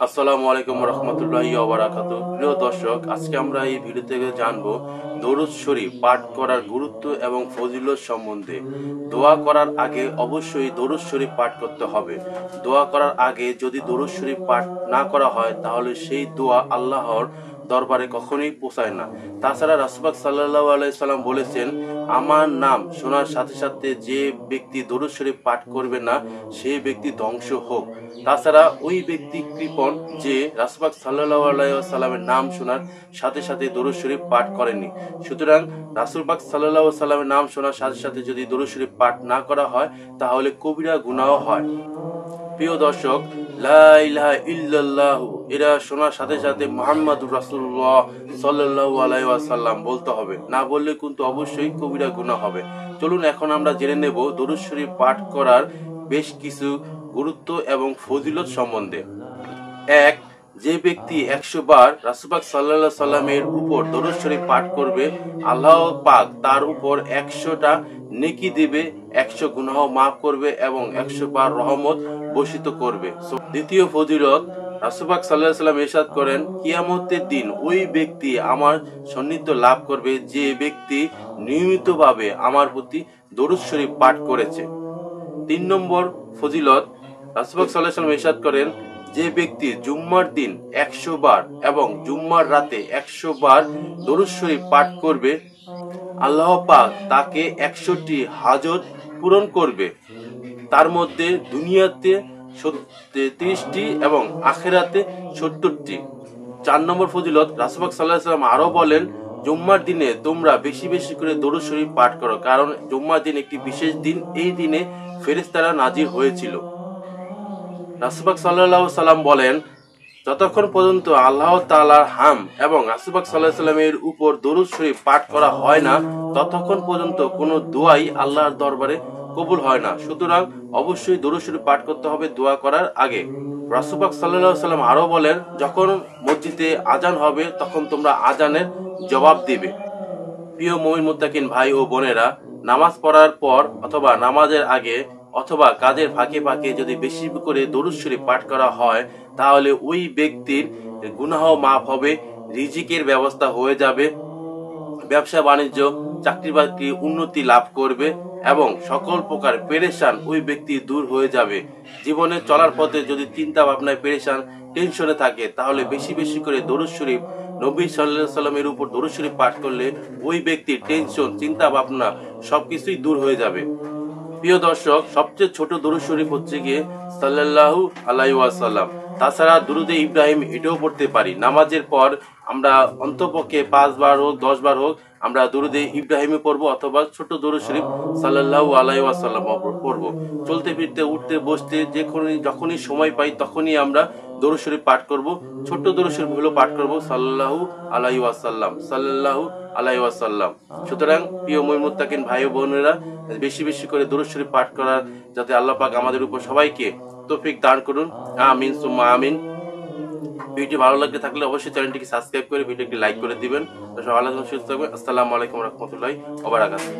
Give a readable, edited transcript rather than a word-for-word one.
আসসালামু আলাইকুম রহমতুল্লাহি ওয়া বারাকাতুহু। প্রিয় দর্শক, আজকে আমরা এই ভিডিও থেকে জানবো দরুদ শরীফ পাঠ করার গুরুত্ব এবং ফজিলত সম্বন্ধে। দোয়া করার আগে অবশ্যই দরুদ শরীফ পাঠ করতে হবে। দোয়া করার আগে যদি দরুদ শরীফ পাঠ না করা হয় তাহলে সেই দোয়া আল্লাহর দরবারে কখনোই পৌঁছায় না। তাছাড়া রাসূল পাক সাল্লাল্লাহু আলাইহি সাল্লাম বলেছেন, আমার নাম শোনার সাথে সাথে যে ব্যক্তি দরুদ শরীফ পাঠ করবে না সেই ব্যক্তি ধ্বংস হোক। তাছাড়া ওই ব্যক্তি কৃপণ যে রাসূল পাক সাল্লাল্লাহু আলাইহি ওয়াসাল্লামের নাম শোনার সাথে সাথে দরুদ শরীফ পাঠ করেনি। সুতরাং রাসূল পাক সাল্লাল্লাহু আলাইহি ওয়াসাল্লামের নাম শোনার সাথে সাথে যদি দরুদ শরীফ পাঠ না করা হয় তাহলে কবিরা গুনাহ হয়। প্রিয় দর্শক, লা ইলাহা ইল্লাল্লাহু এরা শোনার সাথে সাথে মুহাম্মাদুর রাসূলুল্লাহ সাল্লাল্লাহু আলাইহি ওয়াসাল্লাম বলতে হবে, না বললে কিন্তু অবশ্যই কবিরা গুনাহ হবে। চলুন এখন আমরা জেনে নেব দরুদ শরীফ পাঠ করার বেশ কিছু গুরুত্ব এবং ফজিলত সম্বন্ধে। এক, যে ব্যক্তি 100 বার রাসূল পাক সাল্লাল্লাহু আলাইহি সাল্লামের উপর দরুদ শরীফ পাঠ করবে, আল্লাহ পাক তার উপর 100টা নেকি দিবে, 100 গুনাহ মাফ করবে এবং 100 বার রহমত বর্ষিত করবে। দ্বিতীয় ফজিলত, রাসূল পাক সাল্লাল্লাহু আলাইহি সাল্লাম ইরশাদ করেন, কিয়ামতের দিন ওই ব্যক্তি আমার সান্নিধ্য লাভ করবে যে ব্যক্তি নিয়মিতভাবে আমার প্রতি দরুদ শরীফ পাঠ করেছে। 3 নম্বর ফজিলত, রাসূল পাক সাল্লাল্লাহু আলাইহি সাল্লাম ইরশাদ করেন, যে ব্যক্তি জুম্মার দিন 100 বার এবং জুম্মার রাতে 100 বার দরুদ শরীফ পাঠ করবে, আল্লাহ পাক তাকে 100টি হাজত পূরণ করবে। তার মধ্যে দুনিয়াতে 30টি এবং আখিরাতে 70টি। 4 নম্বর ফজিলত, রাসূল পাক সাল্লাল্লাহু আলাইহি সাল্লাম আরো বলেন, জুম্মার দিনে তোমরা বেশি বেশি করে দরুদ শরীফ পাঠ করো, কারণ জুম্মার দিন একটি বিশেষ দিন, এই দিনে ফেরেশতারা নাজিল হয়েছিল। রাসূল পাক সাল্লাল্লাহু আলাইহি সাল্লাম বলেন, যতক্ষণ পর্যন্ত আল্লাহ তাআলার হাম এবং রাসূল পাক সাল্লাল্লাহু আলাইহি সাল্লামের উপর দরুদ শরীফ পাঠ করা হয় না, ততক্ষণ পর্যন্ত কোনো দোয়াই আল্লাহর দরবারে কবুল হয় না। সুতরাং অবশ্যই দরুদ শরীফ পাঠ করতে হবে দোয়া করার আগে। রাসূল পাক সাল্লাল্লাহু আলাইহি সাল্লাম আরো বলেন, যখন মসজিদে আজান হবে তখন তোমরা আজানের জবাব দিবে। প্রিয় মুমিন মুত্তাকিন ভাই ও বোনেরা, নামাজ পড়ার পর অথবা নামাজের আগে অথবা কাজের ফাঁকে ফাঁকে যদি বেশি করে দরুদ শরীফ পাঠ করা হয় তাহলে ওই ব্যক্তির গুনাহ মাফ হবে, রিজিকের ব্যবস্থা হয়ে যাবে, ব্যবসা বাণিজ্য চাকরি বাকরি উন্নতি লাভ করবে এবং সকল প্রকার পেরেশান ওই ব্যক্তি দূর হয়ে যাবে। জীবনে চলার পথে যদি চিন্তা ভাবনায় পেরেশান টেনশনে থাকে তাহলে বেশি বেশি করে দরুদ শরীফ নবী সাল্লাল্লাহু আলাইহি সাল্লামের উপর দরুদ শরীফ পাঠ করলে ওই ব্যক্তির টেনশন চিন্তা ভাবনা সবকিছুই দূর হয়ে যাবে। প্রিয় দর্শক, সবচেয়ে ছোট দরুদ শরীফ হচ্ছে গিয়ে সাল্লাল্লাহু আলাইহি ওয়াসাল্লাম। তাছাড়া দুরুদে ইব্রাহিম এটাও পড়তে পারি। নামাজের পর আমরা অন্তপক্ষে 5 বার হোক 10 বার হোক আমরা দুরুদে ইব্রাহিমে পড়বো অথবা ছোট দরুদ শরীফ সাল্লাল্লাহু আলাইহি ওয়াসাল্লাম পড়বো। চলতে ফিরতে উঠতে বসতে যখনই সময় পাই তখনই আমরা দরুদ শরীফ পাঠ করব। ছোট দরুদ শরীফ হলো পাঠ করব সাল্লাল্লাহু আলাইহি ওয়াসাল্লাম, সাল্লাল্লাহু আলাইহি ওয়াসাল্লাম। সুতরাং প্রিয় মুমিন মুত্তাকিন ভাই ও বোনেরা, বেশি বেশি করে দরুদ শরীফ পাঠ করার যাতে আল্লাহ পাক আমাদের উপর সবাইকে তৌফিক দান করুন, আমিন সুম্মা আমিন। ভিডিও ভালো লাগলে থাকলে অবশ্যই চ্যানেলটিকে সাবস্ক্রাইব করে ভিডিওটি লাইক করে দিবেন। তো সবাই ভালো থাকবেন, সুস্থ থাকবেন। আসসালামু আলাইকুম রহমতুল্লাহি ওয়া বারাকাতুহু।